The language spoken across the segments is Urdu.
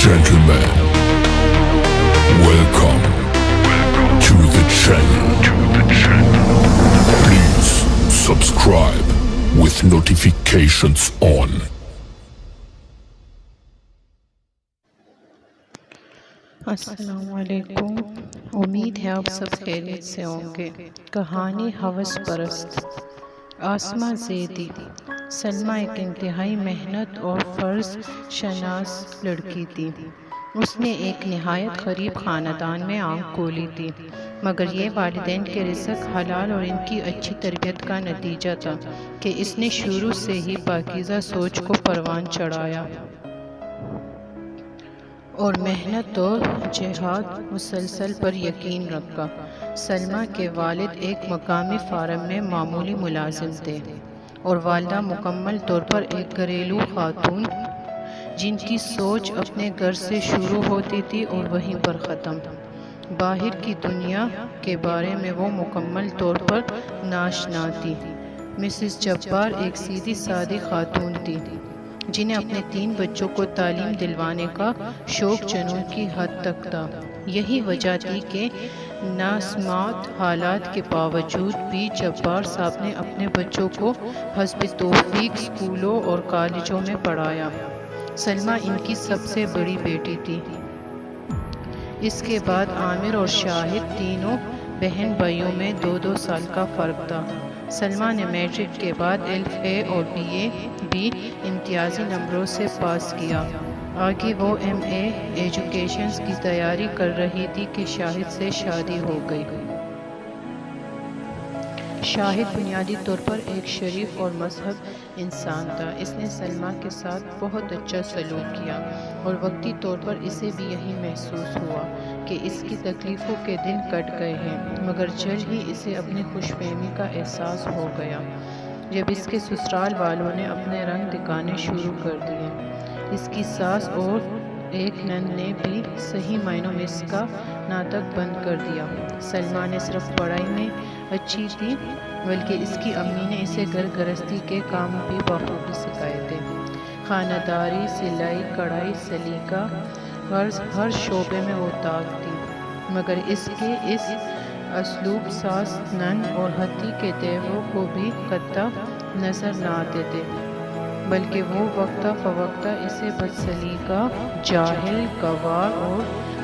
gentlemen, welcome to the channel. Please subscribe with notifications on. السلام علیکم، امید ہے آپ سب خیریت سے ہوں گے۔ کہانی ہوس پرست۔ آسمہ زیدی سلمیٰ ایک انتہائی محنت اور فرض شناس لڑکی تھی۔ اس نے ایک نہایت غریب خاندان میں آنکھ کھولی تھی، مگر یہ والدین کے رزق حلال اور ان کی اچھی تربیت کا نتیجہ تھا کہ اس نے شروع سے ہی پاکیزہ سوچ کو پروان چڑھایا اور محنت اور جہاد مسلسل پر یقین رکھا۔ سلمیٰ کے والد ایک مقامی فارم میں معمولی ملازم تھے اور والدہ مکمل طور پر ایک گھریلو خاتون جن کی سوچ اپنے گھر سے شروع ہوتی تھی اور وہیں پر ختم۔ باہر کی دنیا کے بارے میں وہ مکمل طور پر ناآشنا تھی۔ مسز جبار ایک سیدھی سادی خاتون تھی جنہیں اپنے 3 بچوں کو تعلیم دلوانے کا شوق جنون کی حد تک تھا۔ یہی وجہ تھی کہ ناسمات حالات کے باوجود بھی جبار صاحب نے اپنے بچوں کو حسب توفیق اسکولوں اور کالجوں میں پڑھایا۔ سلمیٰ ان کی سب سے بڑی بیٹی تھی۔ اس کے بعد عامر اور شاہد، تینوں بہن بھائیوں میں 2-2 سال کا فرق تھا۔ سلمیٰ نے میٹرک کے بعد LA اور BA بھی امتیازی نمبروں سے پاس کیا۔ آگے وہ MA ایجوکیشن کی تیاری کر رہی تھی کہ شاہد سے شادی ہو گئی۔ شاہد بنیادی طور پر ایک شریف اور مہذب انسان تھا۔ اس نے سلمیٰ کے ساتھ بہت اچھا سلوک کیا اور وقتی طور پر اسے بھی یہی محسوس ہوا کہ اس کی تکلیفوں کے دن کٹ گئے ہیں، مگر جلد ہی اسے اپنی خوش فہمی کا احساس ہو گیا جب اس کے سسرال والوں نے اپنے رنگ دکھانے شروع کر دیے۔ اس کی ساس اور ایک نند نے بھی صحیح معنوں میں اس کا ناطق بند کر دیا۔ سلمیٰ نے صرف پڑھائی میں اچھی تھی بلکہ اس کی امی نے اسے گھر گرہستی کے کام بھی بخوبی سکھائے تھے۔ خانہ داری، سلائی کڑھائی، سلیقہ ہر شعبے میں وہ طاق تھی، مگر اس کے اس اسلوب ساس، نند اور ہتھی کے تیوروں کو بھی قطع نظر نہ آتے تھے، بلکہ وہ وقتہ فوقتہ اسے بدسلیقہ، جاہل، گنوار اور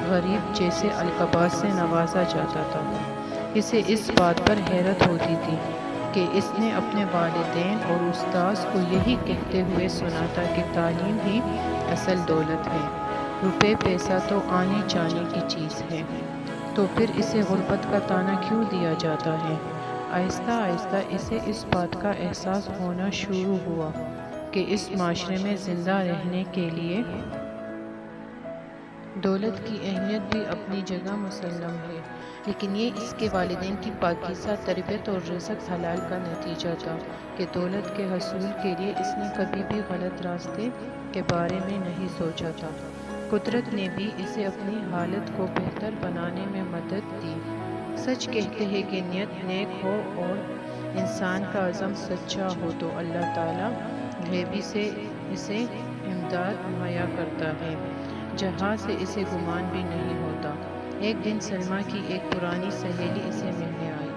غریب جیسے القابات سے نوازا جاتا تھا۔ اسے اس بات پر حیرت ہوتی تھی کہ اس نے اپنے والدین اور استاذ کو یہی کہتے ہوئے سنا تھا کہ تعلیم ہی اصل دولت ہے، روپے پیسہ تو آنے جانے کی چیز ہے، تو پھر اسے غربت کا طعنہ کیوں دیا جاتا ہے؟ آہستہ آہستہ اسے اس بات کا احساس ہونا شروع ہوا کہ اس معاشرے میں زندہ رہنے کے لیے دولت کی اہمیت بھی اپنی جگہ مسلم ہے، لیکن یہ اس کے والدین کی پاکیزہ تربیت اور رزق حلال کا نتیجہ تھا کہ دولت کے حصول کے لیے اس نے کبھی بھی غلط راستے کے بارے میں نہیں سوچا تھا۔ قدرت نے بھی اسے اپنی حالت کو بہتر بنانے میں مدد دی۔ سچ کہتے ہیں کہ نیت نیک ہو اور انسان کا عزم سچا ہو تو اللہ تعالیٰ غیبی سے اسے امداد مہیا کرتا ہے، جہاں سے اسے گمان بھی نہیں ہوتا۔ ایک دن سلمیٰ کی ایک پرانی سہیلی اسے ملنے آئی۔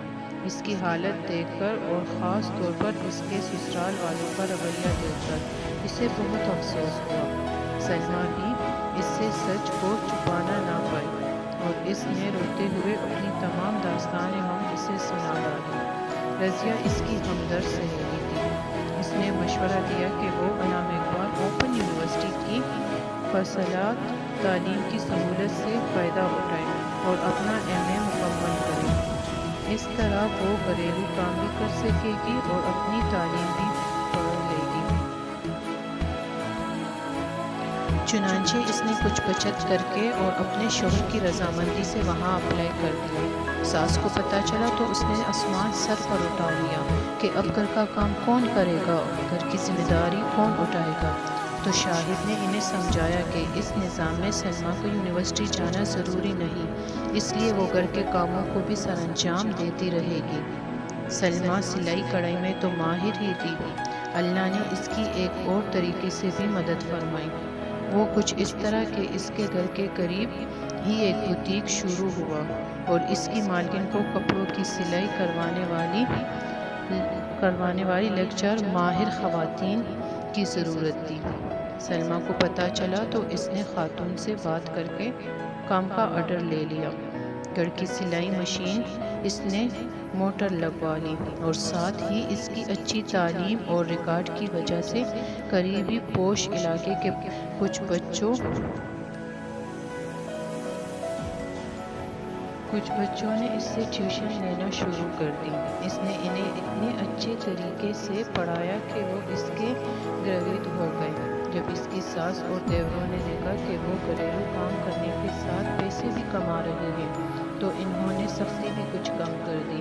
اس کی حالت دیکھ کر اور خاص طور پر اس کے سسرال والوں کا رویہ دیکھ کر اسے بہت افسوس ہوا۔ سلمیٰ بھی اس سے سچ کو چھپانا نہ پائی اور اس نے روتے ہوئے اپنی تمام داستانیں اسے سنا ڈالی۔ رضیہ اس کی ہمدرد سہیلی تھی۔ اس نے مشورہ دیا کہ وہ علامہ اقبال اوپن یونیورسٹی کی فاصلات تعلیم کی سہولت سے فائدہ اٹھائے اور اپنا MA مکمل کرے۔ اس طرح وہ گھریلو کام بھی کر سکے گی اور اپنی تعلیم بھی پڑھ لے گی۔ چنانچہ اس نے کچھ بچت کر کے اور اپنے شوہر کی رضامندی سے وہاں اپلائی کر دیا۔ ساس کو پتہ چلا تو اس نے آسمان سر پر اٹھا لیا کہ اب گھر کا کام کون کرے گا، گھر کی ذمہ داری کون اٹھائے گا۔ تو شاہد نے انہیں سمجھایا کہ اس نظام میں سلمیٰ کو یونیورسٹی جانا ضروری نہیں، اس لیے وہ گھر کے کاموں کو بھی سر انجام دیتی رہے گی۔ سلمیٰ سلائی کڑھائی میں تو ماہر ہی تھی، اللہ نے اس کی ایک اور طریقے سے بھی مدد فرمائی۔ وہ کچھ اس طرح کہ اس کے گھر کے قریب ہی ایک بوتیک شروع ہوا اور اس کی مالکن کو کپڑوں کی سلائی کروانے والی لیکچر ماہر خواتین کی ضرورت تھی۔ سلمیٰ کو پتہ چلا تو اس نے خاتون سے بات کر کے کام کا آرڈر لے لیا۔ گھر کی سلائی مشین اس نے موٹر لگوا لی اور ساتھ ہی اس کی اچھی تعلیم اور ریکارڈ کی وجہ سے قریبی پوش علاقے کے کچھ بچوں نے اس سے ٹیوشن لینا شروع کر دی۔ اس نے انہیں اتنے اچھے طریقے سے پڑھایا کہ وہ اس کے گرویدھ ہو گئے۔ جب اس کی ساس اور دیوروں نے دیکھا کہ وہ گھریلو کام کرنے کے ساتھ پیسے بھی کما رہے ہیں تو انہوں نے سختی بھی کچھ کم کر دی۔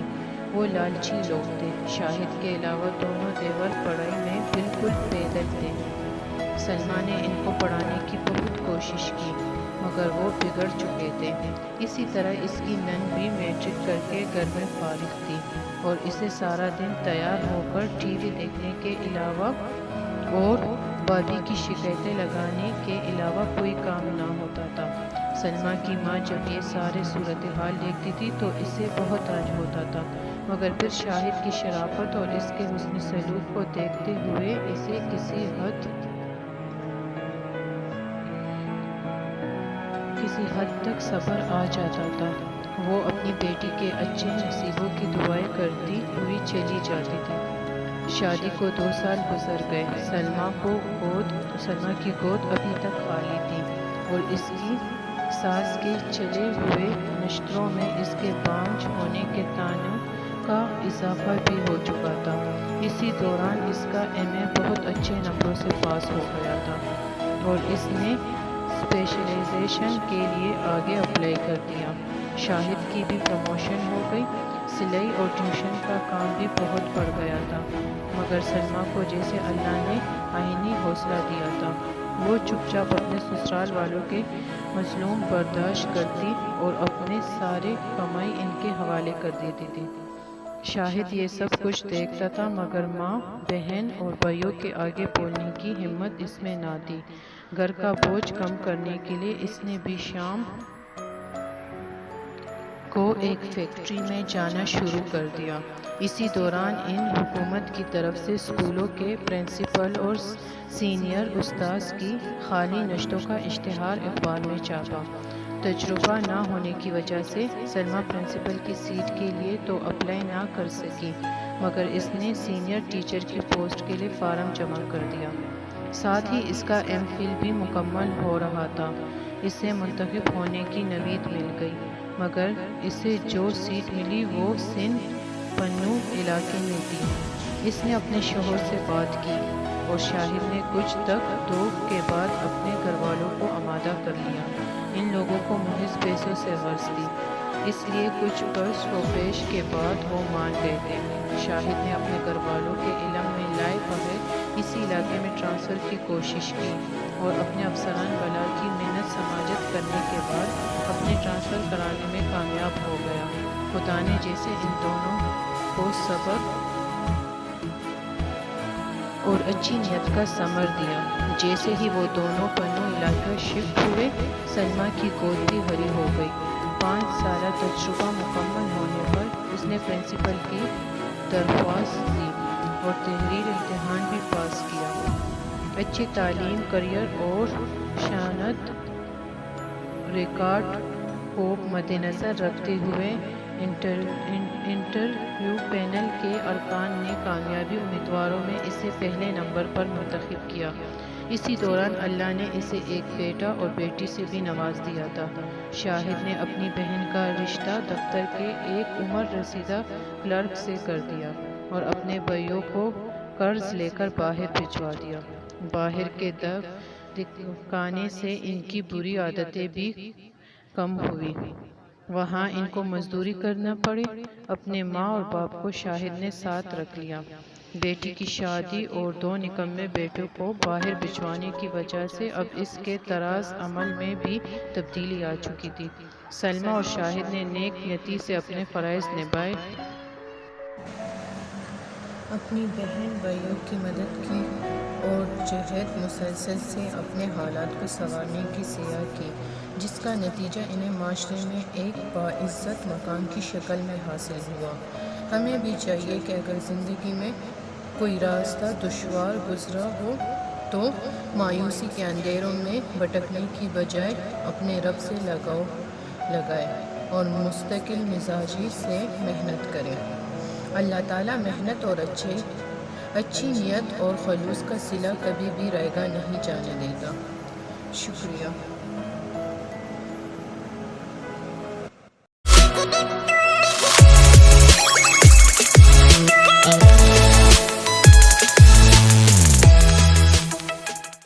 وہ لالچی لوگ تھے۔ شاہد کے علاوہ دونوں دیور پڑھائی میں بالکل پیدل تھے۔ سلمیٰ نے ان کو پڑھانے کی بہت کوشش کی مگر وہ بگڑ چکے تھے۔ اسی طرح اس کی نند بھی میٹرک کر کے گھر میں فارغ تھی اور اسے سارا دن تیار ہو کر ٹی وی دیکھنے کے علاوہ اور بھابھی کی شکایتیں لگانے کے علاوہ کوئی کام نہ ہوتا تھا۔ سلمیٰ کی ماں جب یہ سارے صورتحال دیکھتی تھی تو اسے بہت رنج ہوتا تھا مگر پھر شاہد کی شرافت اور اس کے حسن سلوک کو دیکھتے ہوئے اسے کسی حد تک صبر آ جاتا تھا۔ وہ اپنی بیٹی کے اچھے نصیبوں کی دعائیں کرتی ہوئی چلی جاتی تھی۔ شادی کو 2 سال گزر گئے۔ سلمیٰ کی گود ابھی تک خالی تھی اور اس کی ساس کے چلے ہوئے نشتروں میں اس کے بانجھ ہونے کے طعنوں کا اضافہ بھی ہو چکا تھا۔ اسی دوران اس کا MA بہت اچھے نمبروں سے پاس ہو گیا تھا اور اس نے اسپیشلائزیشن کے لیے آگے اپلائی کر دیا۔ شاہد کی بھی پروموشن ہو گئی۔ سلائی اور ٹیوشن کا کام بھی بہت بڑھ گیا تھا مگر سلمیٰ کو جیسے اللہ نے آئینی حوصلہ دیا تھا۔ وہ چپ چاپ اپنے سسرال والوں کے مظلوم برداشت کرتی اور اپنے سارے کمائی ان کے حوالے کر دیتی تھی۔ شاہد یہ سب کچھ دیکھتا تھا مگر ماں، بہن اور بھائیوں کے آگے بولنے کی ہمت اس میں نہ تھی۔ گھر کا بوجھ کم کرنے کے لیے اس نے بھی شام کو ایک فیکٹری میں جانا شروع کر دیا۔ اسی دوران ان حکومت کی طرف سے اسکولوں کے پرنسپل اور سینئر استاذ کی خالی نشستوں کا اشتہار اخبار میں چھپا۔ تجربہ نہ ہونے کی وجہ سے سلمیٰ پرنسپل کی سیٹ کے لیے تو اپلائی نہ کر سکی مگر اس نے سینئر ٹیچر کی پوسٹ کے لیے فارم جمع کر دیا۔ ساتھ ہی اس کا MPhil بھی مکمل ہو رہا تھا۔ اسے منتخب ہونے کی نوید مل گئی مگر اسے جو سیٹ ملی وہ سندھ پنو علاقے میں تھی۔ اس نے اپنے شوہر سے بات کی اور شاہد نے کچھ تک توق کے بعد اپنے گھر والوں کو آمادہ کر لیا۔ ان لوگوں کو محض پیسوں سے غرض تھی اس لیے کچھ پرس و پیش کے بعد وہ مان گئے تھے۔ شاہد نے اپنے گھر والوں کے علم میں لائے بغیر اسی علاقے میں ٹرانسفر کی کوشش کی اور اپنے افسران والا کی محنت سماجت کرنے کے بعد اپنے ٹرانسفر کرانے میں کامیاب ہو گیا۔ خدا نے جیسے ان دونوں کو صبر اور اچھی نیت کا ثمر دیا، جیسے ہی وہ دونوں پنو علاقہ شفٹ ہوئے سلمیٰ کی گود بھی ہری ہو گئی۔ 5 سالہ تجربہ مکمل ہونے پر اس نے پرنسپل کی درخواست دی اور تحریر امتحان بھی پاس کیا۔ اچھی تعلیم، کیریئر اور شانت ریکارڈ کو مدنظر رکھتے ہوئے انٹرویو پینل کے ارکان نے کامیابی امیدواروں میں اسے پہلے نمبر پر منتخب کیا۔ اسی دوران اللہ نے اسے ایک بیٹا اور بیٹی سے بھی نواز دیا تھا۔ شاہد نے اپنی بہن کا رشتہ دفتر کے ایک عمر رسیدہ کلرک سے کر دیا اور اپنے بھائیوں کو قرض لے کر باہر بھجوا دیا۔ باہر کے دکانے سے ان کی بری عادتیں بھی کم ہوئی۔ وہاں ان کو مزدوری کرنا پڑی۔ اپنے ماں اور باپ کو شاہد نے ساتھ رکھ لیا۔ بیٹی کی شادی اور 2 نکمے بیٹوں کو باہر بھجوانے کی وجہ سے اب اس کے طرز عمل میں بھی تبدیلی آ چکی تھی۔ سلمیٰ اور شاہد نے نیک نیتی سے اپنے فرائض نبھائے، اپنی بہن بھائیوں کی مدد کی اور جہد مسلسل سے اپنے حالات کو سنوارنے کی سعی کی، جس کا نتیجہ انہیں معاشرے میں ایک باعزت مقام کی شکل میں حاصل ہوا۔ ہمیں بھی چاہیے کہ اگر زندگی میں کوئی راستہ دشوار گزرا ہو تو مایوسی کے اندھیروں میں بھٹکنے کی بجائے اپنے رب سے لگائے اور مستقل مزاجی سے محنت کریں۔ اللہ تعالیٰ محنت اور اچھی نیت اور خلوص کا صلہ کبھی بھی رائگاں نہیں جانے دے گا۔ شکریہ۔